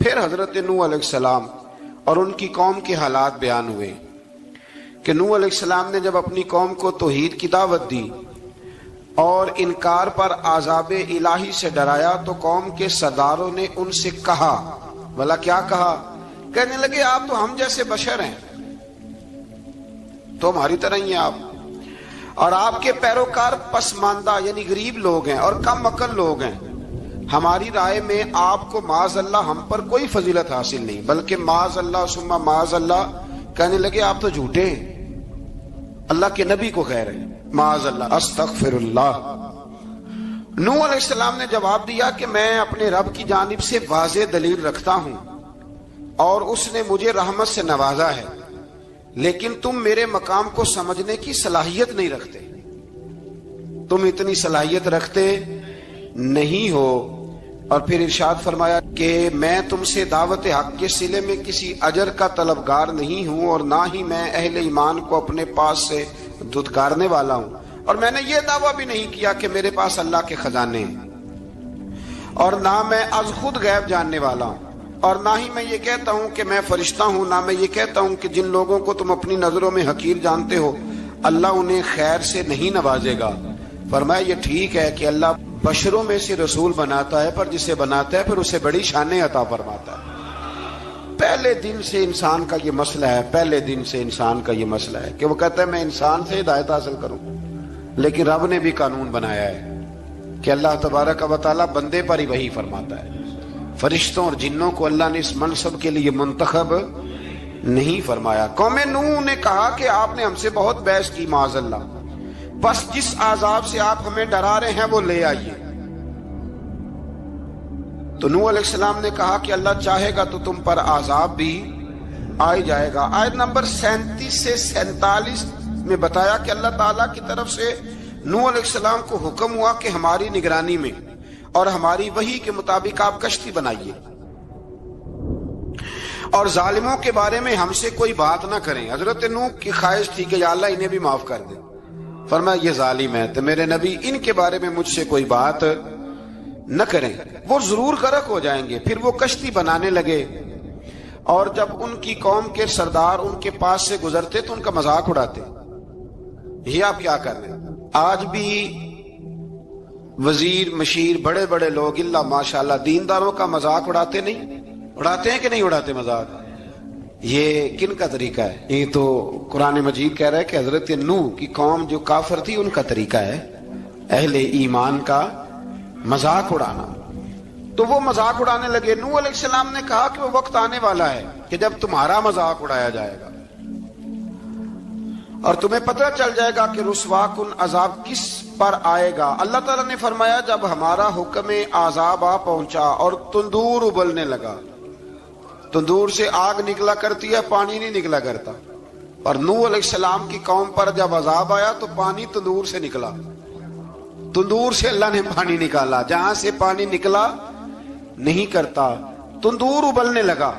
پھر حضرت نوح علیہ السلام اور ان کی قوم کے حالات بیان ہوئے کہ نوح علیہ السلام نے جب اپنی قوم کو توحید کی دعوت دی اور انکار پر عذاب الہی سے ڈرایا تو قوم کے سرداروں نے ان سے کہا، بھلا کیا کہا؟ کہنے لگے آپ تو ہم جیسے بشر ہیں، تو ہماری طرح ہی ہیں آپ، اور آپ کے پیروکار پسماندہ یعنی غریب لوگ ہیں اور کم عقل لوگ ہیں، ہماری رائے میں آپ کو معاذ اللہ ہم پر کوئی فضیلت حاصل نہیں، بلکہ معاذ اللہ ثم معاذ اللہ۔ کہنے لگے آپ تو جھوٹے ہیں، اللہ کے نبی کو کہہ رہے ہیں معاذ اللہ، استغفر اللہ۔ نوح علیہ السلام نے جواب دیا کہ میں اپنے رب کی جانب سے واضح دلیل رکھتا ہوں اور اس نے مجھے رحمت سے نوازا ہے، لیکن تم میرے مقام کو سمجھنے کی صلاحیت نہیں رکھتے، تم اتنی صلاحیت رکھتے نہیں ہو۔ اور پھر ارشاد فرمایا کہ میں تم سے دعوت حق کے صلے میں کسی اجر کا طلبگار نہیں ہوں، اور نہ ہی میں اہل ایمان کو اپنے پاس سے دھتکارنے والا ہوں، اور میں نے یہ دعویٰ بھی نہیں کیا کہ میرے پاس اللہ کے خزانے ہیں، اور نہ میں از خود غیب جاننے والا ہوں، اور نہ ہی میں یہ کہتا ہوں کہ میں فرشتہ ہوں، نہ میں یہ کہتا ہوں کہ جن لوگوں کو تم اپنی نظروں میں حقیر جانتے ہو اللہ انہیں خیر سے نہیں نوازے گا۔ فرمایا یہ ٹھیک ہے کہ اللہ بشروں میں سے رسول بناتا ہے، پر جسے بناتا ہے پھر اسے بڑی شانیں عطا فرماتا ہے۔ پہلے دن سے انسان کا یہ مسئلہ ہے، پہلے دن سے انسان کا یہ مسئلہ ہے کہ وہ کہتا ہے میں انسان سے ہدایت حاصل کروں، لیکن رب نے بھی قانون بنایا ہے کہ اللہ تبارک و تعالیٰ بندے پر ہی وحی فرماتا ہے، فرشتوں اور جنوں کو اللہ نے اس منصب کے لیے منتخب نہیں فرمایا۔ قوم نوح نے کہا کہ آپ نے ہم سے بہت بحث کی معاذ اللہ، بس جس عذاب سے آپ ہمیں ڈرا رہے ہیں وہ لے آئیے۔ تو نوح علیہ السلام نے کہا کہ اللہ چاہے گا تو تم پر عذاب بھی آ جائے گا۔ آیت نمبر 37 سے 47 میں بتایا کہ اللہ تعالیٰ کی طرف سے نوح علیہ السلام کو حکم ہوا کہ ہماری نگرانی میں اور ہماری وحی کے مطابق آپ کشتی بنائیے، اور ظالموں کے بارے میں ہم سے کوئی بات نہ کریں۔ حضرت نوح کی خواہش تھی کہ یا اللہ انہیں بھی معاف کر دے، فرمایا یہ ظالم ہے تو میرے نبی ان کے بارے میں مجھ سے کوئی بات نہ کریں، وہ ضرور غرق ہو جائیں گے۔ پھر وہ کشتی بنانے لگے، اور جب ان کی قوم کے سردار ان کے پاس سے گزرتے تو ان کا مذاق اڑاتے۔ یہ آپ کیا کر رہے ہیں؟ آج بھی وزیر مشیر بڑے بڑے لوگ اللہ ماشاءاللہ دینداروں کا مذاق اڑاتے نہیں؟ اڑاتے ہیں کہ نہیں اڑاتے مذاق؟ یہ کن کا طریقہ ہے؟ یہ تو قرآن مجید کہہ رہا ہے کہ حضرت نوح کی قوم جو کافر تھی ان کا طریقہ ہے اہل ایمان کا مذاق اڑانا۔ تو وہ مذاق اڑانے لگے۔ نوح علیہ السلام نے کہا کہ وہ وقت آنے والا ہے کہ جب تمہارا مذاق اڑایا جائے گا اور تمہیں پتہ چل جائے گا کہ رسوا کن عذاب کس پر آئے گا۔ اللہ تعالیٰ نے فرمایا جب ہمارا حکم عذاب آ پہنچا اور تندور ابلنے لگا، تندور سے آگ نکلا کرتی ہے، پانی نہیں نکلا کرتا، اور نوح علیہ السلام کی قوم پر جب عذاب آیا تو پانی تندور سے نکلا، تندور سے اللہ نے پانی نکالا، جہاں سے پانی نکلا نہیں کرتا، تندور ابلنے لگا۔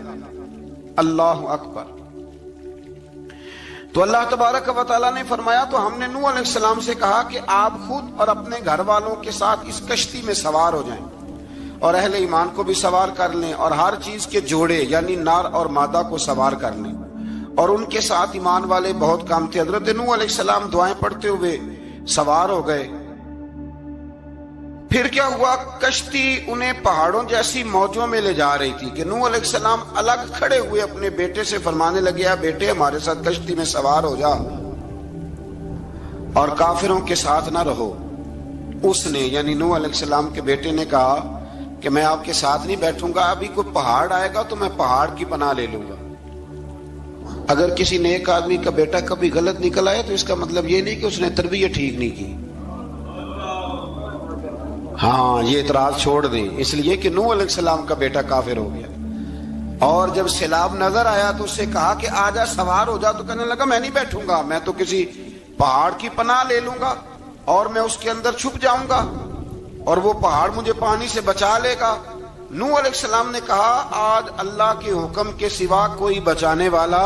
اللہ اکبر۔ تو اللہ تبارک و تعالیٰ نے فرمایا تو ہم نے نوح علیہ السلام سے کہا کہ آپ خود اور اپنے گھر والوں کے ساتھ اس کشتی میں سوار ہو جائیں اور اہل ایمان کو بھی سوار کر لیں، اور ہر چیز کے جوڑے یعنی نر اور مادہ کو سوار کر لیں، اور ان کے ساتھ ایمان والے بہت کام تھے۔ حضرت نوح علیہ السلام دعائیں پڑھتے ہوئے سوار ہو گئے۔ پھر کیا ہوا؟ کشتی انہیں پہاڑوں جیسی موجوں میں لے جا رہی تھی کہ نوح علیہ السلام الگ کھڑے ہوئے اپنے بیٹے سے فرمانے لگے اے بیٹے ہمارے ساتھ کشتی میں سوار ہو جا اور کافروں کے ساتھ نہ رہو۔ اس نے یعنی نوح علیہ السلام کے بیٹے نے کہا کہ میں آپ کے ساتھ نہیں بیٹھوں گا، ابھی کوئی پہاڑ آئے گا تو میں پہاڑ کی پناہ لے لوں گا۔ اگر کسی نیک آدمی کا بیٹا کبھی غلط نکل آئے تو اس کا مطلب یہ نہیں کہ اس نے تربیت ٹھیک نہیں کی، ہاں یہ اعتراض چھوڑ دیں، اس لیے کہ نوح علیہ السلام کا بیٹا کافر ہو گیا۔ اور جب سیلاب نظر آیا تو اس سے کہا کہ آجا سوار ہو جا، تو کہنے لگا میں نہیں بیٹھوں گا، میں تو کسی پہاڑ کی پناہ لے لوں گا اور میں اس کے اندر چھپ جاؤں گا اور وہ پہاڑ مجھے پانی سے بچا لے گا۔ نوح علیہ السلام نے کہا آج اللہ کے حکم کے سوا کوئی بچانے والا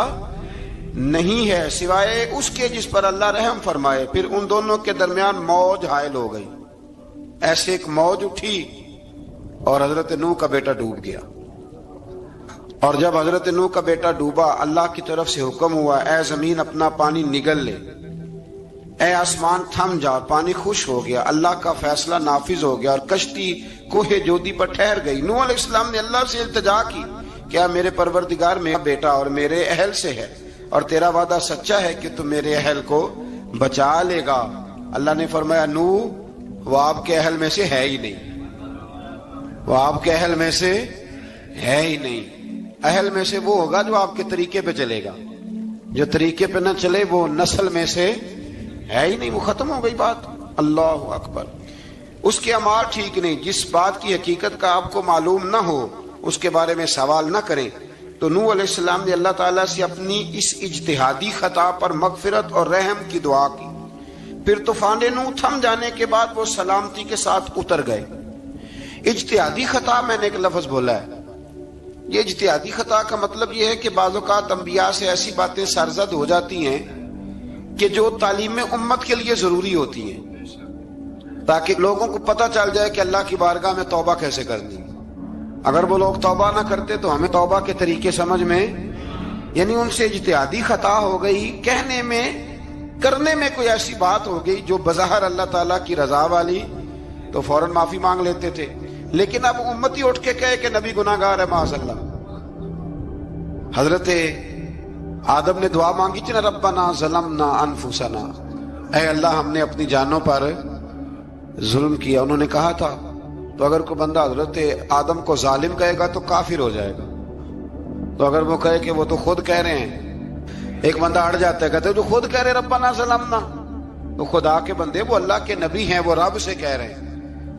نہیں ہے سوائے اس کے جس پر اللہ رحم فرمائے۔ پھر ان دونوں کے درمیان موج حائل ہو گئی، ایسے ایک موج اٹھی اور حضرت نوح کا بیٹا ڈوب گیا۔ اور جب حضرت نوح کا بیٹا ڈوبا، اللہ کی طرف سے حکم ہوا اے زمین اپنا پانی نگل لے، اے آسمان تھم جا، پانی خوش ہو گیا، اللہ کا فیصلہ نافذ ہو گیا اور کشتی کوہ جودی پر ٹھہر گئی۔ نوح علیہ السلام نے اللہ سے التجا کی، کیا میرے پروردگار میرا بیٹا اور میرے اہل سے ہے، اور تیرا وعدہ سچا ہے کہ تم میرے اہل کو بچا لے گا۔ اللہ نے فرمایا نوح وہ آپ کے اہل میں سے ہے ہی نہیں، وہ آپ کے اہل میں سے ہے ہی نہیں۔ اہل میں سے وہ ہوگا جو آپ کے طریقے پہ چلے گا، جو طریقے پہ نہ چلے وہ نسل میں سے ہے ہی نہیں، وہ ختم ہو گئی بات۔ اللہ اکبر۔ اس کے اعمال ٹھیک نہیں، جس بات کی حقیقت کا آپ کو معلوم نہ ہو اس کے بارے میں سوال نہ کریں۔ تو نوح علیہ السلام نے اللہ تعالیٰ سے اپنی اس اجتہادی خطا پر مغفرت اور رحم کی دعا کی۔ پھر طوفان نوح تھم جانے کے بعد وہ سلامتی کے ساتھ اتر گئے۔ اجتہادی خطا، میں نے ایک لفظ بولا ہے، یہ اجتہادی خطا کا مطلب یہ ہے کہ بعض اوقات انبیاء سے ایسی باتیں سرزد ہو جاتی ہیں کہ جو تعلیم امت کے لیے ضروری ہوتی ہیں، تاکہ لوگوں کو پتہ چل جائے کہ اللہ کی بارگاہ میں توبہ کیسے کرنی۔ اگر وہ لوگ توبہ نہ کرتے تو ہمیں توبہ کے طریقے سمجھ میں، یعنی ان سے اجتہادی خطا ہو گئی، کہنے میں کرنے میں کوئی ایسی بات ہو گئی جو بظاہر اللہ تعالیٰ کی رضا والی، تو فوراً معافی مانگ لیتے تھے۔ لیکن اب امتی اٹھ کے کہے کہ نبی گناہ گار ہے معاذ اللہ۔ حضرت آدم نے دعا مانگی تھی نا، ربنا ظلمنا انفسنا، اے اللہ ہم نے اپنی جانوں پر ظلم کیا۔ انہوں نے کہا تھا تو اگر کوئی بندہ حضرت آدم کو ظالم کہے گا تو کافر ہو جائے گا، تو اگر وہ کہے کہ وہ تو خود کہہ رہے ہیں، ایک بندہ اڑ جاتا ہے، کہتے ہیں جو خود کہہ رہے ربنا ظلمنا، تو خدا کے بندے وہ اللہ کے نبی ہیں، وہ رب سے کہہ رہے ہیں،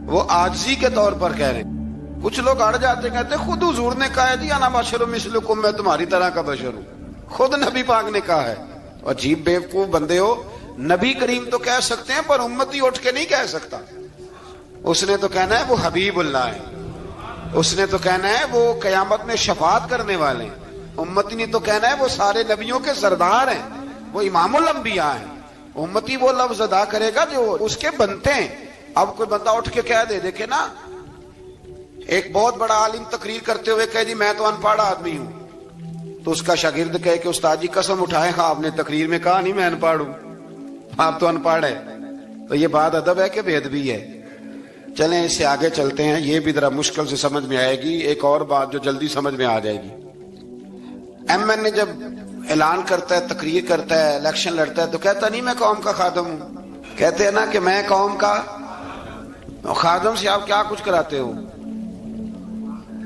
وہ عاجزی کے طور پر کہہ رہے ہیں۔ کچھ لوگ اڑ جاتے ہیں، کہتے ہیں خود حضور نے کہا ہے جی انا بشر مثلکم، میں تمہاری طرح کا بشر ہوں، خود نبی پاک نے کہا ہے۔ عجیب بیوقوف بندے ہو، نبی کریم تو کہہ سکتے ہیں پر امتی اٹھ کے نہیں کہہ سکتا۔ اس نے تو کہنا ہے وہ حبیب اللہ ہے، اس نے تو کہنا ہے وہ قیامت میں شفاعت کرنے والے ہیں، امتی نے تو کہنا ہے وہ سارے نبیوں کے سردار ہیں، وہ امام الانبیاء ہیں۔ امتی وہ لفظ ادا کرے گا جو اس کے بنتے ہیں۔ اب کوئی بندہ اٹھ کے کہہ دے، دیکھے نا ایک بہت بڑا عالم تقریر کرتے ہوئے کہے جی میں تو ان پڑھ آدمی ہوں، تو اس کا شاگرد کہے کہ استاد جی قسم اٹھائے ہاں آپ نے تقریر میں کہا نہیں میں ان پڑھ ہوں، آپ تو ان پڑھ ہے، تو یہ بات ادب ہے کہ بے ادبی ہے؟ چلیں اس سے آگے چلتے ہیں، یہ بھی ذرا مشکل سے سمجھ میں آئے گی۔ ایک اور بات جو جلدی سمجھ میں آ جائے گی، ایم این اے جب اعلان کرتا ہے، تقریر کرتا ہے، الیکشن لڑتا ہے تو کہتا نہیں میں قوم کا خادم ہوں، کہتے ہیں نا کہ میں قوم کا خادم سے آپ کیا کچھ کراتے ہو؟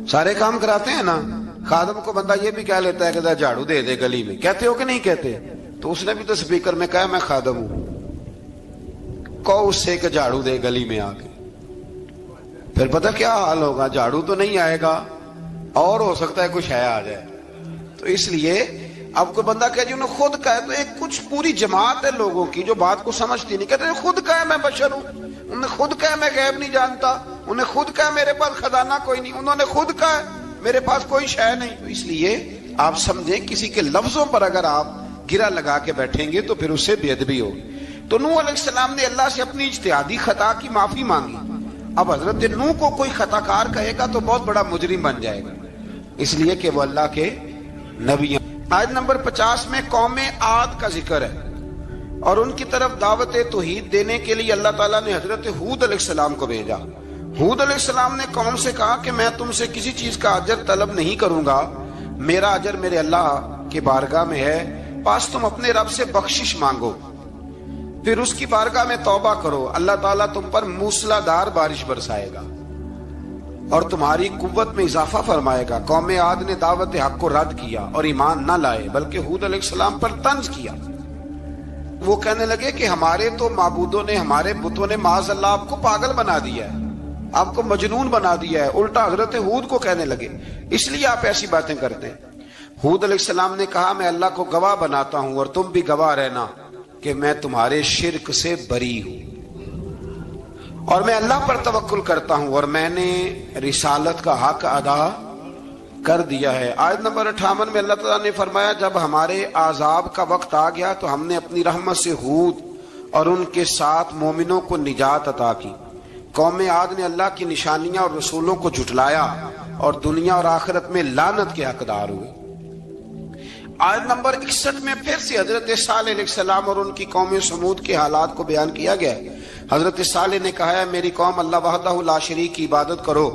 سارے کام کراتے ہیں نا۔ خادم کو بندہ یہ بھی کہہ لیتا ہے کہ جھاڑو دے دے گلی میں، کہتے ہو کہ نہیں کہتے؟ تو اس نے بھی تو سپیکر میں کہا میں خادم ہوں، کہو اس سے کہ جھاڑو دے گلی میں آ کے، پھر پتہ کیا حال ہوگا؟ جھاڑو تو نہیں آئے گا اور ہو سکتا ہے کچھ ہے آ جائے۔ تو اس لیے اب کوئی بندہ کہ جی انہوں نے خود کہا ہے، تو ایک کچھ پوری جماعت ہے لوگوں کی جو بات کو سمجھتی نہیں، کہتے ہیں خود کہا ہے میں بشر ہوں، انہوں نے خود کہا میں غیب نہیں جانتا، انہوں نے خود کہا میرے پاس خزانہ کوئی نہیں، انہوں نے خود کہا میرے پاس کوئی شے نہیں۔ تو اس لیے آپ سمجھیں کسی کے لفظوں پر اگر آپ گرا لگا کے بیٹھیں گے تو پھر اس سے بے ادبی ہوگی۔ تو نوح علیہ السلام نے اللہ سے اپنی اجتہادی خطا کی معافی مانگی۔ اب حضرت نوح کو کوئی خطا کار کہے گا تو بہت بڑا مجرم بن جائے گا، اس لیے کہ وہ اللہ کے نبی ہیں۔ آیت نمبر 50 میں قوم عاد کا ذکر ہے اور ان کی طرف دعوت توحید دینے کے لیے اللہ تعالیٰ نے حضرت ہود علیہ السلام کو بھیجا۔ ہود علیہ السلام نے قوم سے کہا کہ میں تم سے کسی چیز کا اجر طلب نہیں کروں گا، میرا اجر میرے اللہ کی بارگاہ میں ہے، پاس تم اپنے رب سے بخشش مانگو، پھر اس کی بارگاہ میں توبہ کرو، اللہ تعالیٰ تم پر موسلا دار بارش برسائے گا اور تمہاری قوت میں اضافہ فرمائے گا۔ قوم عاد نے دعوت حق کو رد کیا اور ایمان نہ لائے، بلکہ ہود علیہ السلام پر طنز کیا۔ وہ کہنے لگے کہ ہمارے تو معبودوں نے، ہمارے بتوں نے معاذ اللہ آپ کو پاگل بنا دیا ہے، آپ کو مجنون بنا دیا ہے، الٹا حضرت ہود کو کہنے لگے، اس لیے آپ ایسی باتیں کرتے ہیں۔ ہود علیہ السلام نے کہا میں اللہ کو گواہ بناتا ہوں اور تم بھی گواہ رہنا کہ میں تمہارے شرک سے بری ہوں اور میں اللہ پر توکل کرتا ہوں اور میں نے رسالت کا حق ادا کر دیا ہے۔ آیت نمبر 58 میں اللہ تعالیٰ نے فرمایا جب ہمارے عذاب کا وقت آ گیا تو ہم نے اپنی رحمت سے ہود اور ان کے ساتھ مومنوں کو نجات عطا کی۔ قوم عاد نے اللہ کی نشانیاں اور رسولوں کو جھٹلایا اور دنیا اور آخرت میں لعنت کے حقدار ہوئے۔ آیت نمبر 61 میں پھر سے حضرت صالح علیہ السلام اور ان کی قوم سمود کے حالات کو بیان کیا گیا۔ حضرت صالح نے کہا ہے میری قوم اللہ وحدہ لا شریک کی عبادت کرو،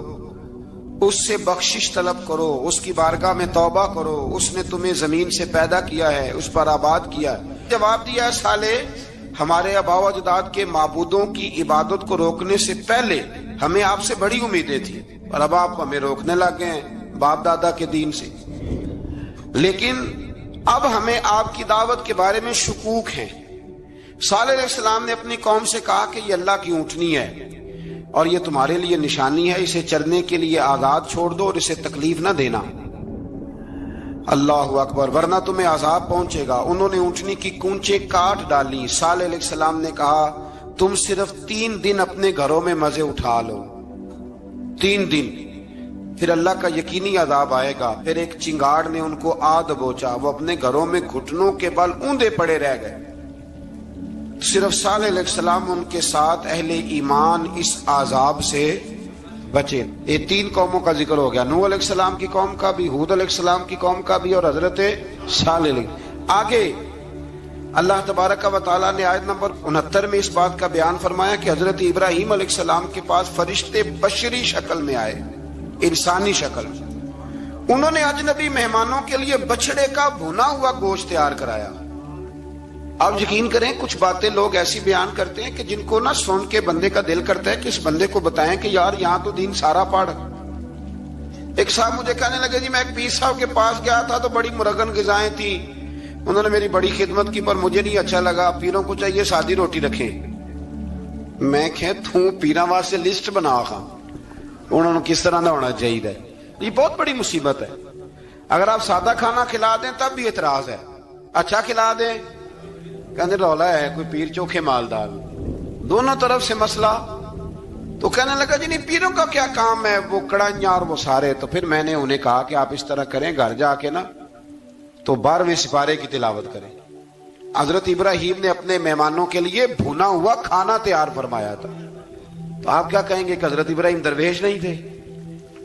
اس سے بخشش طلب کرو، اس کی بارگاہ میں توبہ کرو، اس نے تمہیں زمین سے پیدا کیا ہے، اس پر آباد کیا ہے۔ جواب دیا ہے صالح ہمارے آباء و اجداد کے معبودوں کی عبادت کو روکنے سے پہلے ہمیں آپ سے بڑی امیدیں تھیں، اور اب آپ ہمیں روکنے لگ گئے ہیں باپ دادا کے دین سے، لیکن اب ہمیں آپ کی دعوت کے بارے میں شکوک ہیں۔ صالح علیہ السلام نے اپنی قوم سے کہا کہ یہ اللہ کی اونٹنی ہے اور یہ تمہارے لیے نشانی ہے، اسے چرنے کے لیے آزاد چھوڑ دو اور اسے تکلیف نہ دینا۔ اللہ اکبر، ورنہ تمہیں عذاب پہنچے گا۔ انہوں نے اونٹنی کی کونچیں کاٹ ڈالی۔ صالح علیہ السلام نے کہا تم صرف 3 دن اپنے گھروں میں مزے اٹھا لو، 3 دن، پھر اللہ کا یقینی عذاب آئے گا۔ پھر ایک چنگاڑ نے ان کو آ دبوچا، وہ اپنے گھروں میں گھٹنوں کے بل اوندے پڑے رہ گئے۔ صرف صالح علیہ السلام ان کے ساتھ اہل ایمان اس عذاب سے بچے۔ یہ 3 قوموں کا ذکر ہو گیا، نوح علیہ السلام کی قوم کا بھی، ہود علیہ السلام کی قوم کا بھی، اور حضرت صالح علیہ۔ آگے اللہ تبارک و تعالیٰ نے آیت نمبر 69 میں اس بات کا بیان فرمایا کہ حضرت ابراہیم علیہ السلام کے پاس فرشتے بشری شکل میں آئے، انسانی شکل میں۔ انہوں نے اجنبی مہمانوں کے لیے بچڑے کا بھونا ہوا گوشت تیار کرایا۔ آپ یقین کریں کچھ باتیں لوگ ایسی بیان کرتے ہیں کہ جن کو نہ سن کے بندے کا دل کرتا ہے کہ اس بندے کو بتائیں کہ یار یہاں تو دین سارا پڑھ۔ ایک صاحب مجھے کہنے لگے جی میں ایک پیر صاحب کے پاس گیا تھا تو بڑی مرغن غذائیں تھیں، انہوں نے میری بڑی خدمت کی پر مجھے نہیں اچھا لگا، پیروں کو چاہیے سادی روٹی رکھیں۔ میں کہ تو پیراں واسطے لسٹ بنا خاں انہوں نے کس طرح نہ ہونا چاہیے۔ یہ بہت بڑی مصیبت ہے۔ اگر آپ سادہ کھانا کھلا دیں تب بھی اعتراض ہے، اچھا کھلا دیں کہنے رولا ہے کوئی پیر چوکھے مالدار، دونوں طرف سے مسئلہ۔ تو کہنے لگا جی نہیں پیروں کا کیا کام ہے، وہ کڑائیاں اور وہ سارے۔ تو پھر میں نے انہیں کہا کہ آپ اس طرح کریں، گھر جا کے نا تو 12ویں سپارے کی تلاوت کریں۔ حضرت ابراہیم نے اپنے مہمانوں کے لیے بھونا ہوا کھانا تیار فرمایا تھا۔ تو آپ کیا کہیں گے کہ حضرت ابراہیم درویش نہیں تھے؟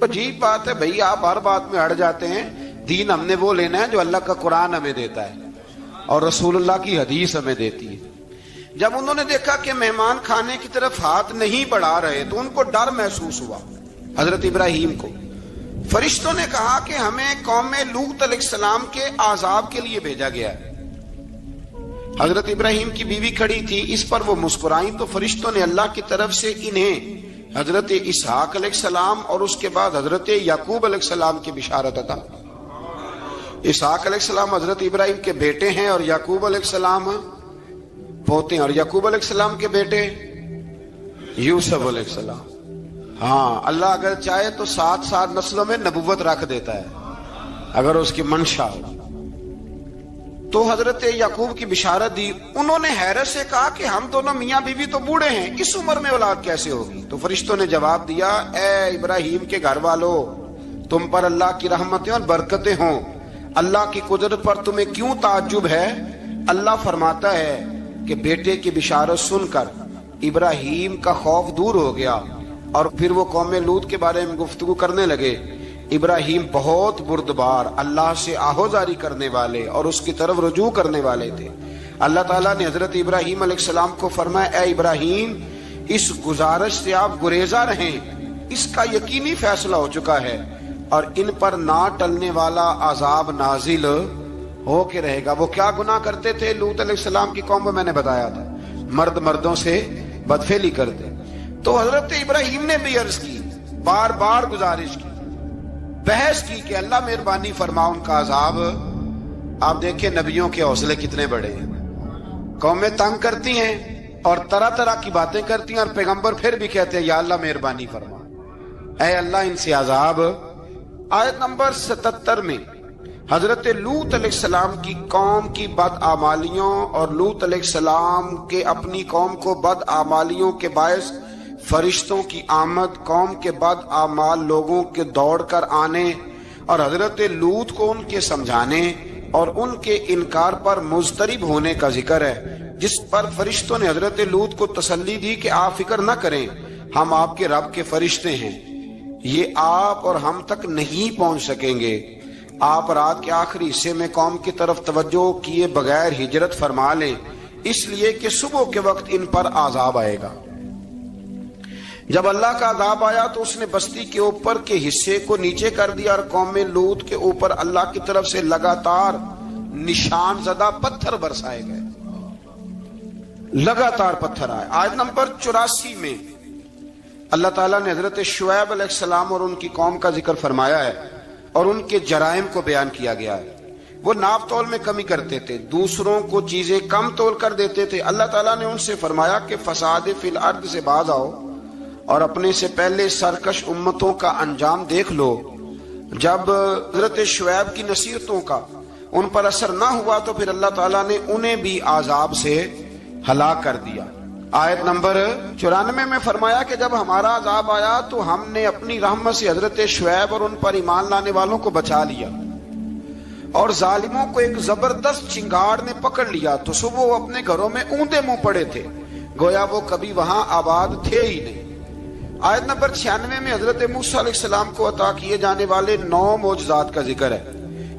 عجیب بات ہے بھائی، آپ ہر بات میں اڑ جاتے ہیں۔ دین ہم نے وہ لینا ہے جو اللہ کا قرآن ہمیں دیتا ہے اور رسول اللہ کی حدیث ہمیں دیتی ہے۔ جب انہوں نے دیکھا کہ مہمان کھانے کی طرف ہاتھ نہیں بڑھا رہے تو ان کو ڈر محسوس ہوا۔ حضرت ابراہیم کو فرشتوں نے کہا کہ ہمیں قوم لوط علیہ السلام کے عذاب کے لیے بھیجا گیا ہے۔ حضرت ابراہیم کی بیوی کھڑی تھی، اس پر وہ مسکرائیں تو فرشتوں نے اللہ کی طرف سے انہیں حضرت اسحاق علیہ السلام اور اس کے بعد حضرت یعقوب علیہ السلام کی بشارت عطا۔ اسحاق علیہ السلام حضرت ابراہیم کے بیٹے ہیں اور یعقوب علیہ السلام پوتے ہیں، اور یعقوب علیہ السلام کے بیٹے یوسف علیہ السلام۔ ہاں اللہ اگر چاہے تو 7 نسلوں میں نبوت رکھ دیتا ہے اگر اس کی منشا ہو۔ تو حضرت یعقوب کی بشارت دی۔ انہوں نے حیرت سے کہا کہ ہم دونوں میاں بیوی تو بوڑھے ہیں، اس عمر میں اولاد کیسے ہوگی؟ تو فرشتوں نے جواب دیا اے ابراہیم کے گھر والوں، تم پر اللہ کی رحمتیں اور برکتیں ہوں، اللہ کی قدرت پر تمہیں کیوں تعجب ہے؟ اللہ فرماتا ہے کہ بیٹے کی بشارت سن کر ابراہیم کا خوف دور ہو گیا اور پھر وہ قوم لوط کے بارے میں گفتگو کرنے لگے۔ ابراہیم بہت بردبار، اللہ سے آہوزاری کرنے والے اور اس کی طرف رجوع کرنے والے تھے۔ اللہ تعالیٰ نے حضرت ابراہیم علیہ السلام کو فرمایا اے ابراہیم اس گزارش سے آپ گریزہ رہیں، اس کا یقینی فیصلہ ہو چکا ہے اور ان پر نہ ٹلنے والا عذاب نازل ہو کے رہے گا۔ وہ کیا گناہ کرتے تھے لوط علیہ السلام کی قوم میں میں نے بتایا تھا، مرد مردوں سے بدفعلی کرتے۔ تو حضرت ابراہیم نے بھی عرض کی، بار بار گزارش کی، بحث کی کہ اللہ مہربانی فرما ان کا عذاب۔ آپ دیکھیں نبیوں کے حوصلے کتنے بڑے ہیں، قومیں تنگ کرتی ہیں اور طرح طرح کی باتیں کرتی ہیں اور پیغمبر پھر بھی کہتے ہیں یا اللہ مہربانی فرما، اے اللہ ان سے عذاب۔ آیت نمبر 77 میں حضرت لوط علیہ السلام کی قوم کی بدعمالیوں اور لوط علیہ السلام کے اپنی قوم کو بدعمالیوں کے باعث فرشتوں کی آمد، قوم کے بدعمال لوگوں کے دوڑ کر آنے اور حضرت لوط کو ان کے سمجھانے اور ان کے انکار پر مضطرب ہونے کا ذکر ہے، جس پر فرشتوں نے حضرت لوط کو تسلی دی کہ آپ فکر نہ کریں، ہم آپ کے رب کے فرشتے ہیں، یہ آپ اور ہم تک نہیں پہنچ سکیں گے۔ آپ رات کے آخری حصے میں قوم کی طرف توجہ کیے بغیر ہجرت فرما لیں، اس لیے کہ صبح کے وقت ان پر عذاب آئے گا۔ جب اللہ کا عذاب آیا تو اس نے بستی کے اوپر کے حصے کو نیچے کر دیا اور قوم لوط کے اوپر اللہ کی طرف سے لگاتار نشان زدہ پتھر برسائے گئے، لگاتار پتھر آئے۔ آیت نمبر 84 میں اللہ تعالیٰ نے حضرت شعیب علیہ السلام اور ان کی قوم کا ذکر فرمایا ہے اور ان کے جرائم کو بیان کیا گیا ہے۔ وہ ناپ تول میں کمی کرتے تھے، دوسروں کو چیزیں کم تول کر دیتے تھے۔ اللہ تعالیٰ نے ان سے فرمایا کہ فساد فی الارض سے باز آؤ اور اپنے سے پہلے سرکش امتوں کا انجام دیکھ لو۔ جب حضرت شعیب کی نصیحتوں کا ان پر اثر نہ ہوا تو پھر اللہ تعالیٰ نے انہیں بھی عذاب سے ہلاک کر دیا۔ آیت نمبر 94 میں فرمایا کہ جب ہمارا عذاب آیا تو ہم نے اپنی رحمت سے حضرت شعیب اور ان پر ایمان لانے والوں کو بچا لیا، اور ظالموں کو ایک زبردست چنگاڑ نے پکڑ لیا تو صبح وہ اپنے گھروں میں اوندے منہ پڑے تھے، گویا وہ کبھی وہاں آباد تھے ہی نہیں۔ آیت نمبر 96 میں حضرت موسیٰ علیہ السلام کو عطا کیے جانے والے 9 معجزات کا ذکر ہے۔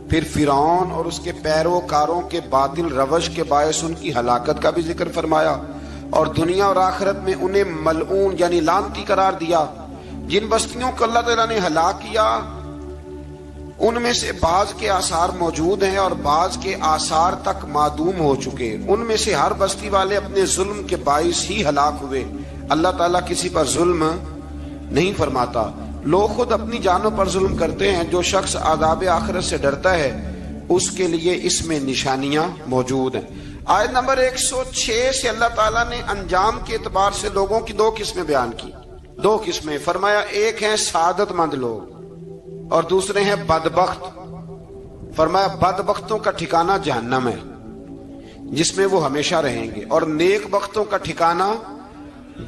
پھر فرعون اور اس کے پیروکاروں کے باطل روش کے باعث ان کی ہلاکت کا بھی ذکر فرمایا، اور دنیا اور آخرت میں انہیں ملعون یعنی لعنتی قرار دیا۔ جن بستیوں کو اللہ تعالیٰ نے ہلاک کیا ان میں سے بعض کے آثار موجود ہیں اور بعض کے آثار تک معدوم ہو چکے۔ ان میں سے ہر بستی والے اپنے ظلم کے باعث ہی ہلاک ہوئے۔ اللہ تعالیٰ کسی پر ظلم نہیں فرماتا، لوگ خود اپنی جانوں پر ظلم کرتے ہیں۔ جو شخص عذاب آخرت سے ڈرتا ہے اس کے لیے اس میں نشانیاں موجود ہیں۔ آیت نمبر 106 سے اللہ تعالیٰ نے انجام کے اعتبار سے لوگوں کی 2 قسمیں بیان کی۔ 2 قسمیں فرمایا، ایک ہیں سعادت مند لوگ اور دوسرے ہیں بدبخت۔ فرمایا بدبختوں کا ٹھکانہ جہنم ہے جس میں وہ ہمیشہ رہیں گے، اور نیک بختوں کا ٹھکانہ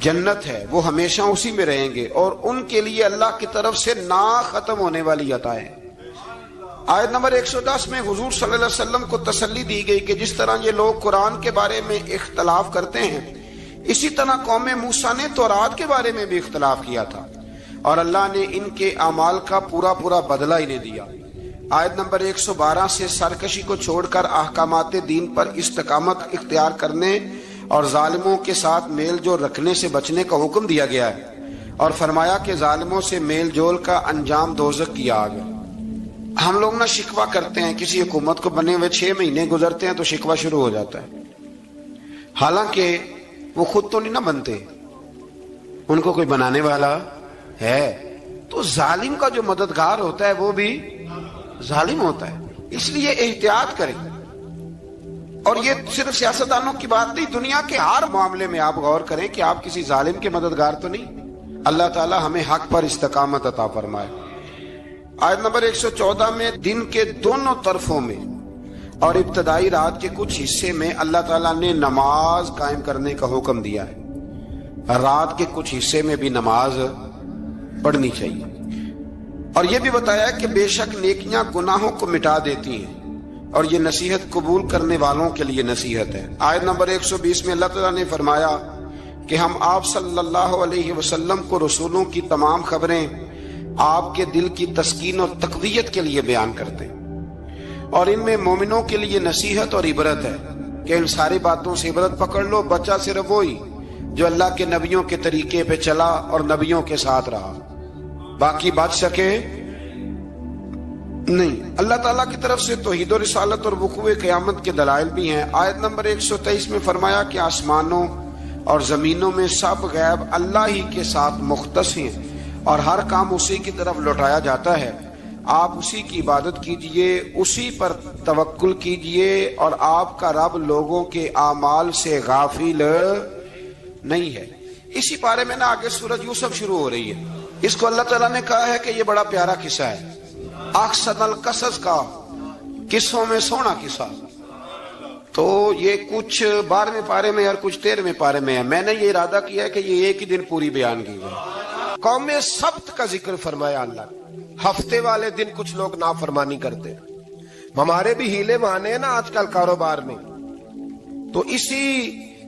جنت ہے، وہ ہمیشہ اسی میں رہیں گے، اور ان کے لیے اللہ کی طرف سے نا ختم ہونے والی عطائیں۔ آیت نمبر 110 میں حضور صلی اللہ علیہ وسلم کو تسلی دی گئی کہ جس طرح یہ لوگ قرآن کے بارے میں اختلاف کرتے ہیں، اسی طرح قوم موسیٰ نے تورات کے بارے میں بھی اختلاف کیا تھا، اور اللہ نے ان کے اعمال کا پورا بدلہ انہیں دیا۔ آیت نمبر 112 سے سرکشی کو چھوڑ کر احکامات دین پر استقامت اختیار کرنے اور ظالموں کے ساتھ میل جول رکھنے سے بچنے کا حکم دیا گیا ہے، اور فرمایا کہ ظالموں سے میل جول کا انجام دوزخ کی آگ ہے۔ ہم لوگ نہ شکوہ کرتے ہیں، کسی حکومت کو بنے ہوئے 6 مہینے گزرتے ہیں تو شکوہ شروع ہو جاتا ہے، حالانکہ وہ خود تو نہیں نہ بنتے، ان کو کوئی بنانے والا ہے۔ تو ظالم کا جو مددگار ہوتا ہے وہ بھی ظالم ہوتا ہے، اس لیے احتیاط کریں۔ اور یہ صرف سیاستدانوں کی بات نہیں، دنیا کے ہر معاملے میں آپ غور کریں کہ آپ کسی ظالم کے مددگار تو نہیں۔ اللہ تعالی ہمیں حق پر استقامت عطا فرمائے۔ آیت نمبر 114 میں دن کے دونوں طرفوں میں اور ابتدائی رات کے کچھ حصے میں اللہ تعالیٰ نے نماز قائم کرنے کا حکم دیا ہے۔ رات کے کچھ حصے میں بھی نماز پڑھنی چاہیے، اور یہ بھی بتایا کہ بے شک نیکیاں گناہوں کو مٹا دیتی ہیں، اور یہ نصیحت قبول کرنے والوں کے لیے نصیحت ہے۔ آیت نمبر 120 میں اللہ تعالیٰ نے فرمایا کہ ہم آپ صلی اللہ علیہ وسلم کو رسولوں کی تمام خبریں آپ کے دل کی تسکین اور تقویت کے لیے بیان کرتے ہیں، اور ان میں مومنوں کے لیے نصیحت اور عبرت ہے کہ ان ساری باتوں سے عبرت پکڑ لو۔ بچہ صرف وہی جو اللہ کے نبیوں کے طریقے پہ چلا اور نبیوں کے ساتھ رہا، باقی بچ سکے نہیں۔ اللہ تعالیٰ کی طرف سے توحید و رسالت اور وقوع قیامت کے دلائل بھی ہیں۔ آیت نمبر 123 میں فرمایا کہ آسمانوں اور زمینوں میں سب غیب اللہ ہی کے ساتھ مختص ہیں، اور ہر کام اسی کی طرف لوٹایا جاتا ہے۔ آپ اسی کی عبادت کیجئے، اسی پر توکل کیجئے، اور آپ کا رب لوگوں کے اعمال سے غافل نہیں ہے۔ اسی بارے میں آگے سورۃ یوسف شروع ہو رہی ہے۔ اس کو اللہ تعالیٰ نے کہا ہے کہ یہ بڑا پیارا قصہ ہے، احسن القصص کا، قصوں میں سونا قصہ۔ تو یہ کچھ 12ویں پارے میں اور کچھ 13ویں پارے میں ہے۔ میں نے یہ ارادہ کیا ہے کہ یہ ایک ہی دن پوری بیان کی جائے۔ قوم سبت کا ذکر فرمایا اللہ نے۔ ہفتے والے دن کچھ لوگ نافرمانی کرتے، ہمارے بھی ہیلے بہانے ہیں نا آج کل کاروبار میں، تو اسی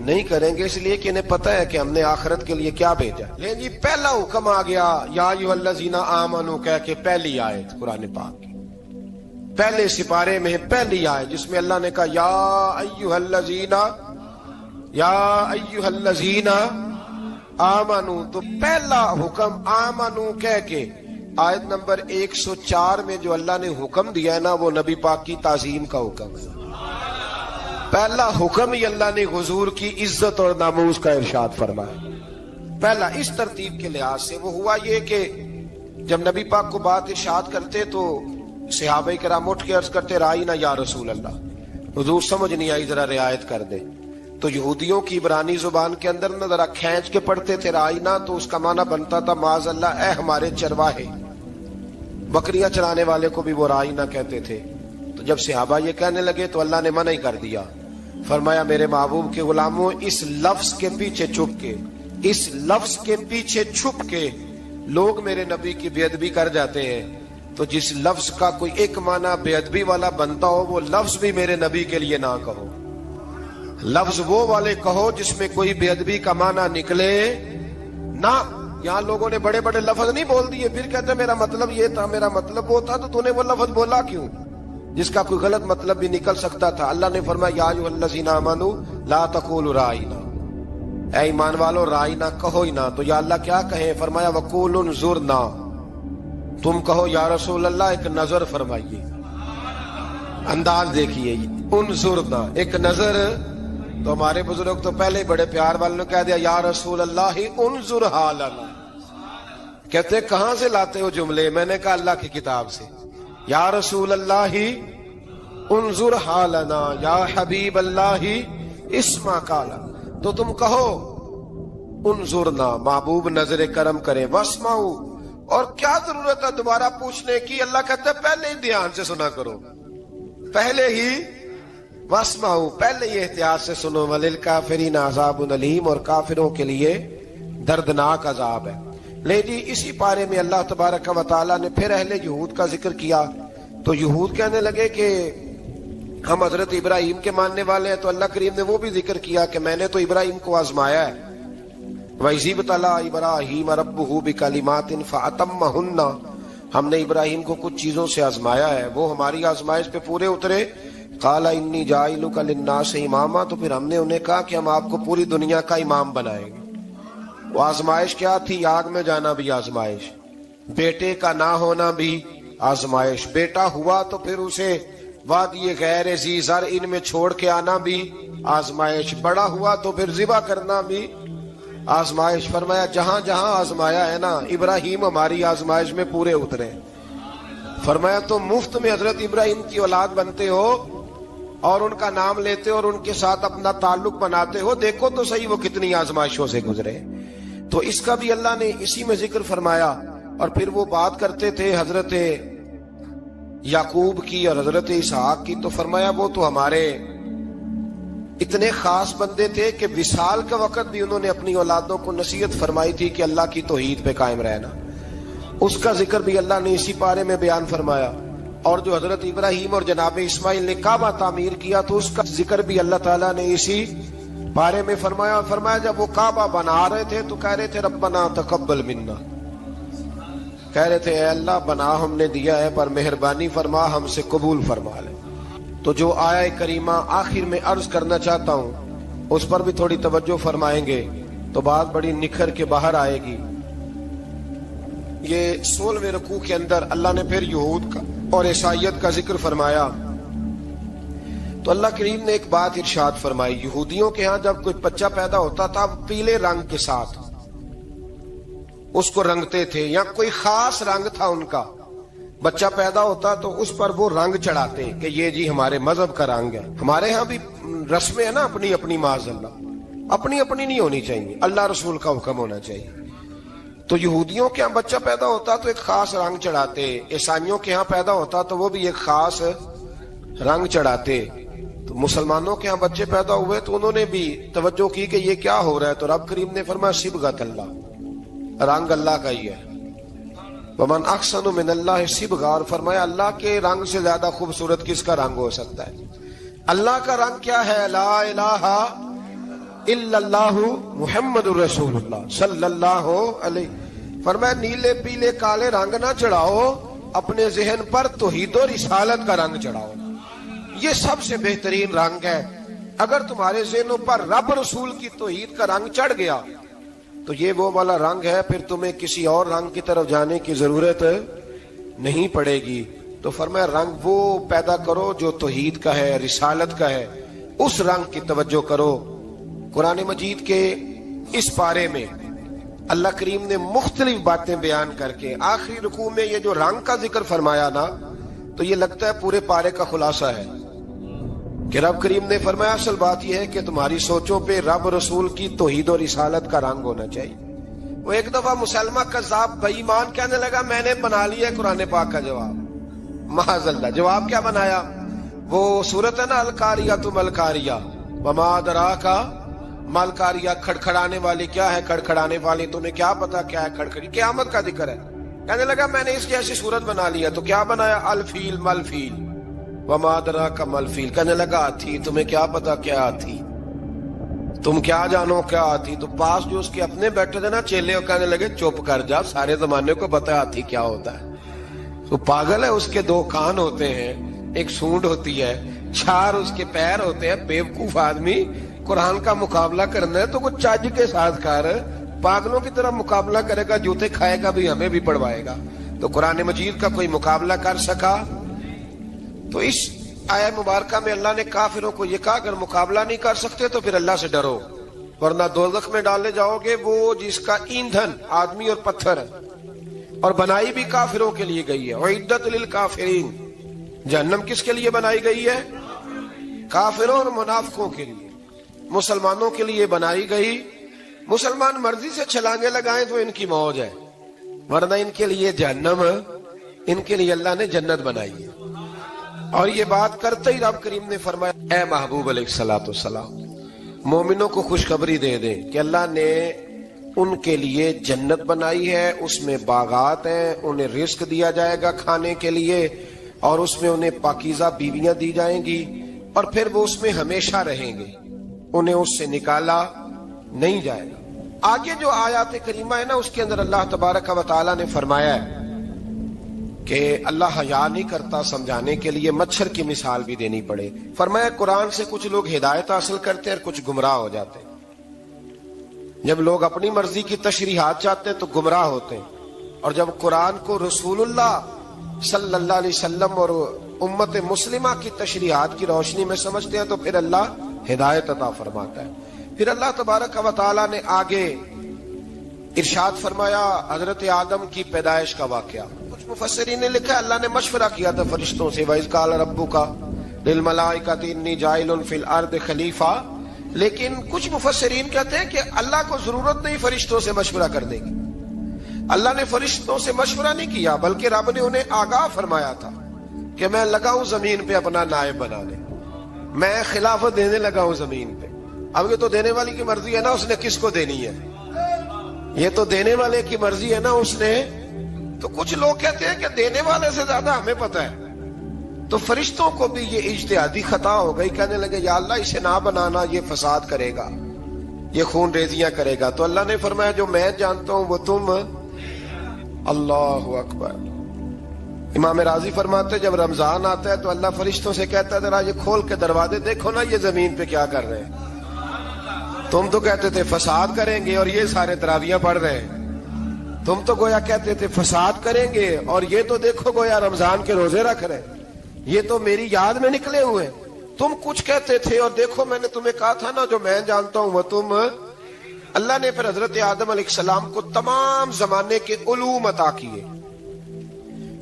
نہیں کریں گے، اس لیے کہ انہیں پتہ ہے کہ ہم نے آخرت کے لیے کیا بھیجا۔ لیکن جی پہلا حکم آ گیا یا ایھا الذین آمنوا کہہ کے، پہلی آیت قرآن پاک کی پہلے سپارے میں پہلی آیت جس میں اللہ نے کہا یا ایھا الذین آمنوا، تو پہلا حکم آمنوا کہہ کے آیت نمبر 104 میں جو اللہ نے حکم دیا ہے نا، وہ نبی پاک کی تعظیم کا حکم ہے۔ پہلا حکم ہی اللہ نے حضور کی عزت اور ناموس کا ارشاد فرمایا۔ پہلا اس ترتیب کے لحاظ سے وہ ہوا یہ کہ جب نبی پاک کو بات ارشاد کرتے تو صحابہ کرام اٹھ کے عرض کرتے رائینا یا رسول اللہ، حضور سمجھ نہیں آئی ذرا رعایت کر دے۔ تو یہودیوں کی عبرانی زبان کے اندر نہ ذرا کھینچ کے پڑھتے تھے رائینا، تو اس کا معنی بنتا تھا معاذ اللہ اے ہمارے چرواہے، بکریاں چرانے والے کو بھی وہ رائینا کہتے تھے۔ تو جب صحابہ یہ کہنے لگے تو اللہ نے منع ہی کر دیا، فرمایا میرے محبوب کے غلاموں، اس لفظ کے پیچھے چھپ کے، اس لفظ کے پیچھے چھپ کے لوگ میرے نبی کی بے ادبی کر جاتے ہیں، تو جس لفظ کا کوئی ایک معنی بے ادبی والا بنتا ہو وہ لفظ بھی میرے نبی کے لیے نہ کہو، لفظ وہ والے کہو جس میں کوئی بے ادبی کا معنی نکلے نہ۔ یہاں لوگوں نے بڑے بڑے لفظ نہیں بول دیے، پھر کہتے میرا مطلب یہ تھا، میرا مطلب وہ تھا، تو تو نے وہ لفظ بولا کیوں جس کا کوئی غلط مطلب بھی نکل سکتا تھا۔ اللہ نے فرمایا یا ایھا الذین آمنوا لا تقولوا رائینا، اے ایمان والو رائینا کہو ہی نہ۔ تو یا اللہ کیا کہیں؟ فرمایا وقولوا انظرنا، تم کہو یا رسول اللہ ایک نظر فرمائیے، انداز دیکھیے، انظرنا ایک نظر۔ تو ہمارے بزرگ تو پہلے بڑے پیار والوں نے کہہ دیا یا رسول اللہ انظر حالنا، کہتے کہاں سے لاتے ہو جملے؟ میں نے کہا اللہ کی کتاب سے، یا رسول اللہ انظر حالنا یا حبیب اللہ اسمع قالا، تو تم کہو انظرنا، محبوب نظر کرم کرے، واسمعوا، اور کیا ضرورت ہے دوبارہ پوچھنے کی؟ اللہ کہتا ہے پہلے ہی دھیان سے سنا کرو، پہلے ہی واسمعوا، پہلے ہی احتیاط سے سنو، وللکافرین عذاب علیم، اور کافروں کے لیے دردناک عذاب ہے۔ لے جی اسی پارے میں اللہ تبارک و تعالیٰ نے پھر اہل یہود کا ذکر کیا، تو یہود کہنے لگے کہ ہم حضرت ابراہیم کے ماننے والے ہیں، تو اللہ کریم نے وہ بھی ذکر کیا کہ میں نے تو ابراہیم کو آزمایا ہے، وَإِذِ ابْتَلَىٰ إِبْرَاهِيمَ رَبُّهُ بِكَلِمَاتٍ فَأَتَمَّهُنَّ، ہم نے ابراہیم کو کچھ چیزوں سے آزمایا ہے، وہ ہماری آزمائش پہ پورے اترے۔ قَالَ إِنِّي جَاعِلُكَ لِلنَّاسِ إِمَامًا، تو پھر ہم نے انہیں کہا کہ ہم آپ کو پوری دنیا کا امام بنائیں گے۔ وہ آزمائش کیا تھی؟ آگ میں جانا بھی آزمائش، بیٹے کا نہ ہونا بھی آزمائش، بیٹا ہوا تو پھر اسے وادی غیر ذی زرع میں چھوڑ کے آنا بھی آزمائش، بڑا ہوا تو پھر ذبح کرنا بھی آزمائش۔ فرمایا جہاں جہاں آزمایا ہے نا، ابراہیم ہماری آزمائش میں پورے اترے۔ فرمایا تو مفت میں حضرت ابراہیم کی اولاد بنتے ہو اور ان کا نام لیتے ہو اور ان کے ساتھ اپنا تعلق بناتے ہو، دیکھو تو صحیح وہ کتنی آزمائشوں سے گزرے۔ تو اس کا بھی اللہ نے اسی میں ذکر فرمایا۔ اور پھر وہ بات کرتے تھے حضرت یعقوب کی اور حضرت اسحاق کی، تو فرمایا وہ تو ہمارے اتنے خاص بندے تھے کہ وصال کا وقت بھی انہوں نے اپنی اولادوں کو نصیحت فرمائی تھی کہ اللہ کی توحید پہ قائم رہنا، اس کا ذکر بھی اللہ نے اسی پارے میں بیان فرمایا۔ اور جو حضرت ابراہیم اور جناب اسماعیل نے کعبہ تعمیر کیا تو اس کا ذکر بھی اللہ تعالیٰ نے اسی پارے میں فرمایا۔ اور فرمایا جب وہ کعبہ بنا رہے تھے تو کہہ رہے تھے ربنا تقبل منا، کہہ رہے تھے اے اللہ بنا ہم نے دیا ہے پر مہربانی فرما ہم سے قبول فرما لے۔ تو جو آیہ کریمہ آخر میں عرض کرنا چاہتا ہوں اس پر بھی تھوڑی توجہ فرمائیں گے تو بات بڑی نکھر کے باہر آئے گی۔ یہ 16ویں رکوع کے اندر اللہ نے پھر یہود کا اور عیسائیت کا ذکر فرمایا، تو اللہ کریم نے ایک بات ارشاد فرمائی، یہودیوں کے ہاں جب کوئی بچہ پیدا ہوتا تھا پیلے رنگ کے ساتھ اس کو رنگتے تھے، یا کوئی خاص رنگ تھا ان کا، بچہ پیدا ہوتا تو اس پر وہ رنگ چڑھاتے کہ یہ جی ہمارے مذہب کا رنگ ہے۔ ہمارے ہاں بھی رسمیں ہیں نا اپنی اپنی، معاذ اللہ اپنی اپنی نہیں ہونی چاہیے، اللہ رسول کا حکم ہونا چاہیے۔ تو یہودیوں کے ہاں بچہ پیدا ہوتا تو ایک خاص رنگ چڑھاتے، عیسائیوں کے ہاں پیدا ہوتا تو وہ بھی ایک خاص رنگ چڑھاتے۔ تو مسلمانوں کے ہاں بچے پیدا ہوئے تو انہوں نے بھی توجہ کی کہ یہ کیا ہو رہا ہے، تو رب کریم نے فرمایا صبغۃ اللہ، رنگ اللہ کا ہی ہے، ومن احسن من اللہ صبغہ، اور فرمایا اللہ کے رنگ سے زیادہ خوبصورت کس کا رنگ ہو سکتا ہے؟ اللہ کا رنگ کیا ہے؟ لا الہ الا اللہ محمد رسول اللہ صلی اللہ علیہ. فرمایا نیلے پیلے کالے رنگ نہ چڑھاؤ، اپنے ذہن پر توحید و رسالت کا رنگ چڑھاؤ. یہ سب سے بہترین رنگ ہے. اگر تمہارے ذہنوں پر رب رسول کی توحید کا رنگ چڑھ گیا تو یہ وہ والا رنگ ہے، پھر تمہیں کسی اور رنگ کی طرف جانے کی ضرورت نہیں پڑے گی. تو فرمایا رنگ وہ پیدا کرو جو توحید کا ہے، رسالت کا ہے، اس رنگ کی توجہ کرو. قرآن مجید کے اس پارے میں اللہ کریم نے مختلف باتیں بیان کر کے آخری رکوع میں یہ جو رنگ کا ذکر فرمایا نا، تو یہ لگتا ہے پورے پارے کا خلاصہ ہے کہ رب کریم نے فرمایا اصل بات یہ ہے کہ تمہاری سوچوں پہ رب رسول کی توحید و رسالت کا رنگ ہونا چاہیے. وہ ایک دفعہ مسلمہ کذاب بے ایمان کہنے لگا میں نے بنا لیا ہے قرآن پاک کا جواب. معاذ اللہ. جواب کیا بنایا؟ وہ سورت ہے نا القاریہ تو ملکاریہ وما ادراک ملکاریہ، کھڑکھڑانے والی. کیا ہے کھڑکھڑانے والی؟ تمہیں کیا پتا کیا ہے کھڑکھڑی؟ قیامت کا ذکر ہے. کہنے لگا میں نے اس جیسی صورت بنا لیا. تو کیا بنایا؟ الفیل ملفیل وما ادراک ملفیل. کہنے لگا ہاتھی. تمہیں کیا پتا کیا ہاتھی؟ تم کیا جانو کیا ہاتھی؟ تو پاس جو اس کے اپنے بیٹھے تھے نا چیلے، کہنے لگے چپ کر جا، سارے زمانے کو پتا ہاتھی کیا ہوتا ہے. تو پاگل ہے، اس کے دو کان ہوتے ہیں، ایک سونڈ ہوتی ہے، 4 اس کے پیر ہوتے ہیں. بیوقوف آدمی قرآن کا مقابلہ کرنا ہے تو وہ چج کے ساتھ کر. پاگلوں کی طرح مقابلہ کرے گا، جوتے کھائے گا بھی، ہمیں بھی پڑھوائے گا. تو قرآن مجید کا کوئی مقابلہ کر سکا؟ تو اس آیہ مبارکہ میں اللہ نے کافروں کو یہ کہا اگر مقابلہ نہیں کر سکتے تو پھر اللہ سے ڈرو، ورنہ دوزخ میں ڈالے جاؤ گے، وہ جس کا ایندھن آدمی اور پتھر ہے، اور بنائی بھی کافروں کے لیے گئی ہے. اعدت للکافرین. جہنم کس کے لیے بنائی گئی ہے؟ کافروں اور منافقوں کے لیے. مسلمانوں کے لیے بنائی گئی. مسلمان مرضی سے چھلانگے لگائیں تو ان کی موج ہے، ورنہ ان کے لیے جہنم، ان کے لیے اللہ نے جنت بنائی ہے. اور یہ بات کرتے ہی رب کریم نے فرمایا اے محبوب علیہ الصلوۃ والسلام مومنوں کو خوشخبری دے دیں کہ اللہ نے ان کے لیے جنت بنائی ہے، اس میں باغات ہیں، انہیں رزق دیا جائے گا کھانے کے لیے، اور اس میں انہیں پاکیزہ بیویاں دی جائیں گی، اور پھر وہ اس میں ہمیشہ رہیں گے، انہیں اس سے نکالا نہیں جائے گا. آگے جو آیات کریمہ ہے نا، اس کے اندر اللہ تبارک و تعالیٰ نے فرمایا ہے کہ اللہ حیا نہیں کرتا سمجھانے کے لیے مچھر کی مثال بھی دینی پڑے. فرمایا قرآن سے کچھ لوگ ہدایت حاصل کرتے ہیں اور کچھ گمراہ ہو جاتے ہیں. جب لوگ اپنی مرضی کی تشریحات چاہتے ہیں تو گمراہ ہوتے ہیں، اور جب قرآن کو رسول اللہ صلی اللہ علیہ وسلم اور امت مسلمہ کی تشریحات کی روشنی میں سمجھتے ہیں تو پھر اللہ ہدایت عطا فرماتا ہے. پھر اللہ تبارک و تعالیٰ نے آگے ارشاد فرمایا حضرت آدم کی پیدائش کا واقعہ. کچھ مفسرین نے لکھا اللہ نے مشورہ کیا تھا فرشتوں سے، وَإِذْ قَالَ رَبُّكَ لِلْمَلَائِكَةِ إِنِّي جَاعِلٌ فِي الْأَرْضِ خَلِيفَةً. لیکن کچھ مفسرین کہتے ہیں کہ اللہ کو ضرورت نہیں فرشتوں سے مشورہ کرنے کی. اللہ نے فرشتوں سے مشورہ نہیں کیا، بلکہ رب نے انہیں آگاہ فرمایا تھا کہ میں لگا ہوں زمین پہ اپنا نائب بنانے، میں خلافت دینے لگا ہوں زمین پہ. اب یہ تو دینے والی کی مرضی ہے نا، اس نے کس کو دینی ہے، یہ تو دینے والے کی مرضی ہے نا اس نے. تو کچھ لوگ کہتے ہیں کہ دینے والے سے زیادہ ہمیں پتہ ہے. تو فرشتوں کو بھی یہ اجتہادی خطا ہو گئی، کہنے لگے یا اللہ اسے نہ بنانا، یہ فساد کرے گا، یہ خون ریزیاں کرے گا. تو اللہ نے فرمایا جو میں جانتا ہوں وہ تم. اللہ اکبر. امام راضی فرماتے جب رمضان آتا ہے تو اللہ فرشتوں سے کہتا ہے ذرا یہ کھول کے دروازے دیکھو نا یہ زمین پہ کیا کر رہے ہیں. تم تو کہتے تھے فساد کریں گے اور یہ سارے تراویحاں پڑھ رہے ہیں. تم تو گویا کہتے تھے فساد کریں گے اور یہ تو دیکھو گویا رمضان کے روزے رکھ رہے ہیں، یہ تو میری یاد میں نکلے ہوئے. تم کچھ کہتے تھے اور دیکھو میں نے تمہیں کہا تھا نا جو میں جانتا ہوں وہ تم. اللہ نے پھر حضرت آدم علیہ السلام کو تمام زمانے کے علوم عطا کیے،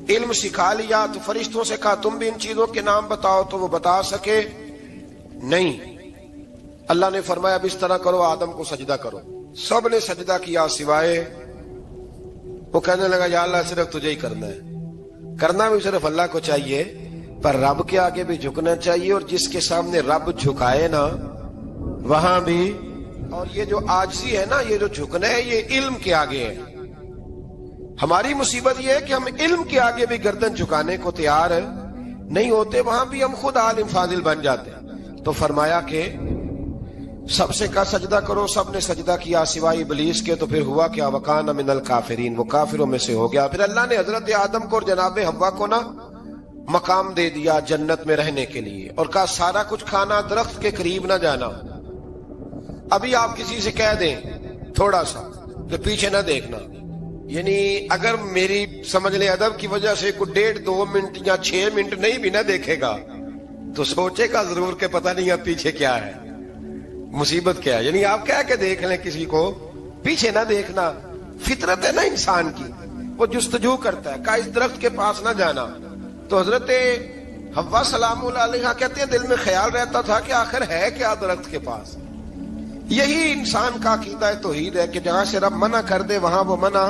علم سکھا لیا. تو فرشتوں سے کہا تم بھی ان چیزوں کے نام بتاؤ، تو وہ بتا سکے نہیں. اللہ نے فرمایا اب اس طرح کرو آدم کو سجدہ کرو. سب نے سجدہ کیا سوائے وہ. کہنے لگا یا اللہ صرف تجھے ہی کرنا ہے. کرنا بھی صرف اللہ کو چاہیے، پر رب کے آگے بھی جھکنا چاہیے، اور جس کے سامنے رب جھکائے نا وہاں بھی. اور یہ جو عاجزی ہے نا، یہ جو جھکنا ہے، یہ علم کے آگے ہے. ہماری مصیبت یہ ہے کہ ہم علم کے آگے بھی گردن جھکانے کو تیار نہیں ہوتے، وہاں بھی ہم خود عالم فاضل بن جاتے ہیں. تو فرمایا کہ سب سے کہا سجدہ کرو، سب نے سجدہ کیا سوائے ابلیس کے، تو پھر ہوا کیا؟ وکان من الکافرین، وہ کافروں میں سے ہو گیا۔ پھر اللہ نے حضرت آدم کو اور جناب حوا کو نا مقام دے دیا جنت میں رہنے کے لیے، اور کہا سارا کچھ کھانا، درخت کے قریب نہ جانا۔ ابھی آپ کسی سے کہہ دیں تھوڑا سا کہ پیچھے نہ دیکھنا، یعنی اگر میری سمجھ لیں ادب کی وجہ سے کوئی 1.5 2 منٹ یا 6 منٹ نہیں بھی نہ دیکھے گا تو سوچے گا ضرور کہ پتہ نہیں اب پیچھے کیا ہے، مصیبت کیا ہے۔ یعنی آپ کہہ کے دیکھ لیں کسی کو، پیچھے نہ دیکھنا، فطرت ہے نا انسان کی، وہ جستجو کرتا ہے، کہا اس درخت کے پاس نہ جانا۔ تو حضرت حوا سلام اللہ علیہا کہتے ہیں دل میں خیال رہتا تھا کہ آخر ہے کیا درخت کے پاس۔ یہی انسان کا عقیدہ توحید ہے کہ جہاں سے رب منع کر دے وہاں وہ منع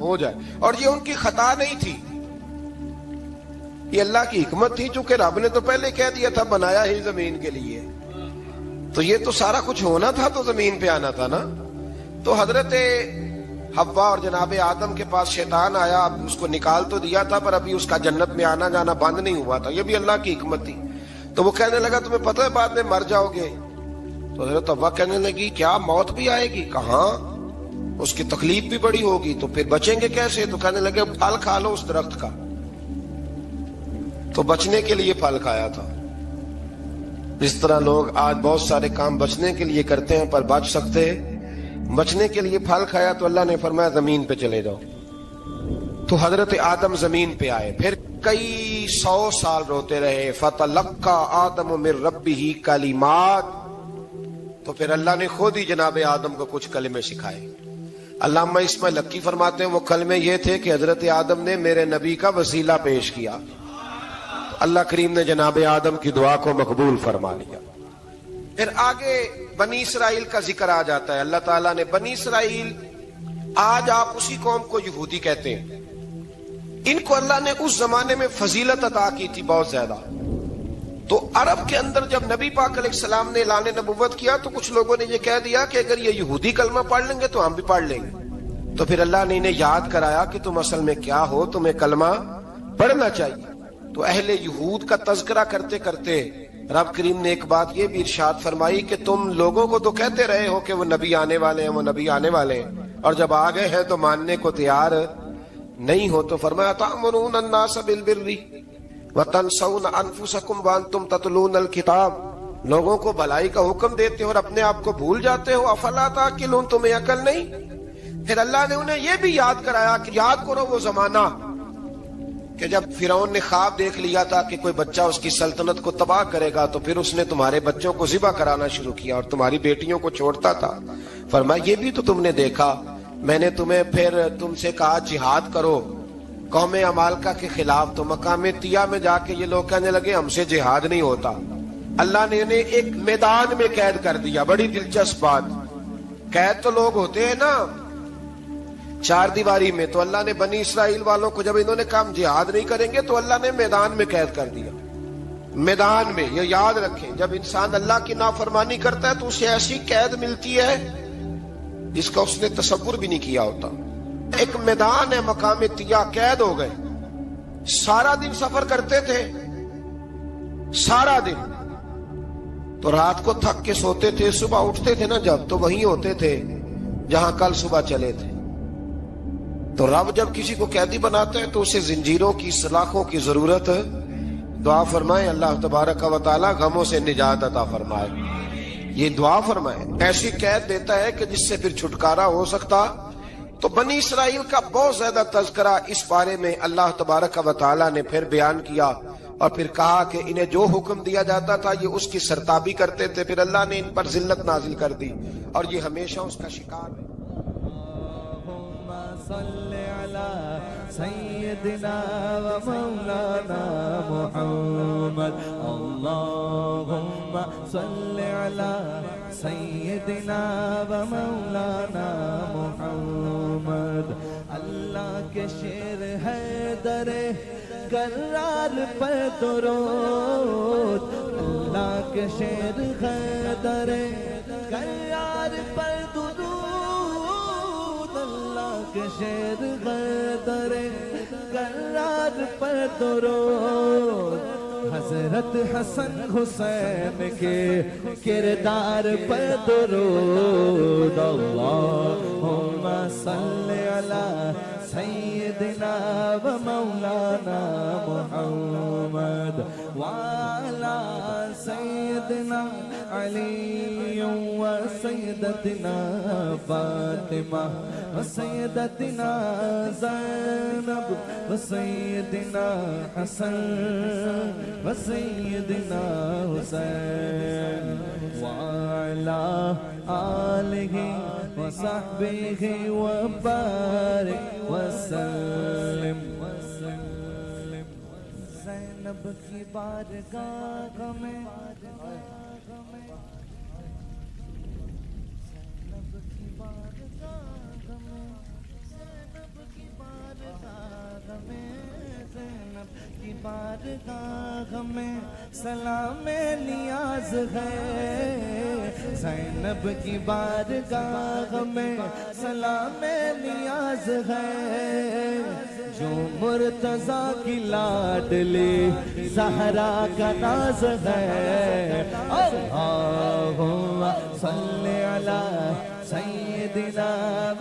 ہو جائے، اور یہ ان کی خطا نہیں تھی، یہ اللہ کی حکمت تھی، چونکہ رب نے تو پہلے کہہ دیا تھا بنایا ہی زمین کے لیے، تو یہ تو سارا کچھ ہونا تھا تو زمین پہ آنا تھا نا۔ تو حضرت حوا اور جناب آدم کے پاس شیطان آیا، اب اس کو نکال تو دیا تھا پر ابھی اس کا جنت میں آنا جانا بند نہیں ہوا تھا، یہ بھی اللہ کی حکمت تھی۔ تو وہ کہنے لگا تمہیں پتہ ہے بعد میں مر جاؤ گے؟ تو حضرت حوا کہنے لگی کیا موت بھی آئے گی؟ کہاں، اس کی تکلیف بھی بڑی ہوگی، تو پھر بچیں گے کیسے؟ تو کہنے لگے پھل کھا لو اس درخت کا، تو بچنے کے لیے پھل کھایا تھا۔ اس طرح لوگ آج بہت سارے کام بچنے کے لیے کرتے ہیں پر بچ سکتے، بچنے کے لیے پھل کھایا تو اللہ نے فرمایا زمین پہ چلے جاؤ۔ تو حضرت آدم زمین پہ آئے، پھر کئی 100 سال روتے رہے، فَتَلَقَّى آدَمُ مِن رَبِّهِ کَلِمَاتٍ، تو پھر اللہ نے خود ہی جناب آدم کو کچھ کلمے سکھائے۔ علامہ اسماعیل لکی فرماتے ہیں وہ کلمے یہ تھے کہ حضرت آدم نے میرے نبی کا وسیلہ پیش کیا، تو اللہ کریم نے جناب آدم کی دعا کو مقبول فرما لیا۔ پھر آگے بنی اسرائیل کا ذکر آ جاتا ہے۔ اللہ تعالیٰ نے بنی اسرائیل، آج آپ اسی قوم کو یہودی کہتے ہیں، ان کو اللہ نے اس زمانے میں فضیلت عطا کی تھی بہت زیادہ۔ تو عرب کے اندر جب نبی پاک علیہ السلام نے اعلان نبوت کیا تو کچھ لوگوں نے یہ کہہ دیا کہ اگر یہ یہودی کلمہ پڑھ لیں گے تو ہم بھی پڑھ لیں گے۔ تو پھر اللہ نے انہیں یاد کرایا کہ تم اصل میں کیا ہو، تمہیں کلمہ پڑھنا چاہیے۔ تو اہل یہود کا تذکرہ کرتے کرتے رب کریم نے ایک بات یہ بھی ارشاد فرمائی کہ تم لوگوں کو تو کہتے رہے ہو کہ وہ نبی آنے والے ہیں، وہ نبی آنے والے ہیں، اور جب آ گئے ہیں تو ماننے کو تیار نہیں ہو۔ تو فرمایا تأمرون الناس بالبر وَتَنْسَوْنَ أَنفُسَكُمْ وَأَنْتُمْ تَتْلُونَ الْكِتَابَ، لوگوں کو بھلائی کا حکم دیتے ہو اور اپنے آپ کو بھول جاتے ہو، افلا تعقلون، تمہیں عقل نہیں؟ پھر اللہ نے انہیں یہ بھی یاد کرایا کہ یاد کرو وہ زمانہ کہ جب فرعون نے خواب دیکھ لیا تھا کہ کوئی بچہ اس کی سلطنت کو تباہ کرے گا، تو پھر اس نے تمہارے بچوں کو ذبح کرانا شروع کیا اور تمہاری بیٹیوں کو چھوڑتا تھا۔ فرمایا یہ بھی تو تم نے دیکھا، میں نے تمہیں پھر تم سے کہا جہاد کرو قوم عمالقہ کے خلاف، تو مقام طیہ میں جا کے یہ لوگ کہنے لگے ہم سے جہاد نہیں ہوتا۔ اللہ نے انہیں ایک میدان میں قید کر دیا۔ بڑی دلچسپ بات، قید تو لوگ ہوتے ہیں نا چار دیواری میں، تو اللہ نے بنی اسرائیل والوں کو جب انہوں نے کہا ہم جہاد نہیں کریں گے تو اللہ نے میدان میں قید کر دیا۔ میدان میں، یہ یاد رکھیں، جب انسان اللہ کی نافرمانی کرتا ہے تو اسے ایسی قید ملتی ہے جس کا اس نے تصور بھی نہیں کیا ہوتا۔ ایک میدان ہے مقام طیہ، قید ہو گئے، سارا دن سفر کرتے تھے، سارا دن، تو رات کو تھک کے سوتے تھے، صبح اٹھتے تھے نا جب، تو وہیں ہوتے تھے جہاں کل صبح چلے تھے۔ تو رب جب کسی کو قیدی بناتا ہے تو اسے زنجیروں کی، سلاخوں کی ضرورت ہے۔ دعا فرمائے اللہ تبارک و تعالی غموں سے نجات عطا فرمائے، یہ دعا فرمائے، ایسی قید دیتا ہے کہ جس سے پھر چھٹکارا ہو سکتا۔ تو بنی اسرائیل کا بہت زیادہ تذکرہ اس بارے میں اللہ تبارک و تعالی نے پھر بیان کیا، اور پھر کہا کہ انہیں جو حکم دیا جاتا تھا یہ اس کی سرتابی کرتے تھے، پھر اللہ نے ان پر ذلت نازل کر دی اور یہ ہمیشہ اس کا شکار ہے۔ صلی علی سیدنا و مولانا محمد، اللہم صلی علی سیدنا و مولانا محمد۔ اللہ کے شیر ہے در کرار پر درود، اللہ کے شیر ہے در کرار پر درود، کے شیر غدر کرار پر درود، حضرت حسن حسین کے کردار پر درود اللہم صلی علی سیدنا و مولانا محمد وعلی سیدنا علی و سیدتنا فاطمہ و سیدتنا زینب و سیدنا حسن و سیدنا حسین وعلی آلہ و صحبہ و بارک وسلم زینب کی بارگاہ میں زینب کی بارگاہ میں زینب کی بارگاہ میں زینب کی بارگاہ میں سلام نیاز ہے زینب کی بارگاہ میں سلام نیاز ہے جو مرتضیٰ کی لاڈلی زہرا کا ناز ہے اللہم صلی علی سیدنا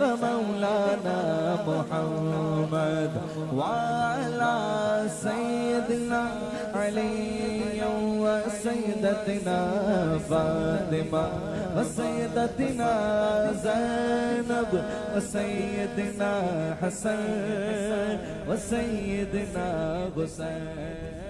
و مولانا محمد وعلی سیدنا علی و سیدتنا فاطمہ و سیدتنا زینب و سیدنا حسن و سیدنا حسین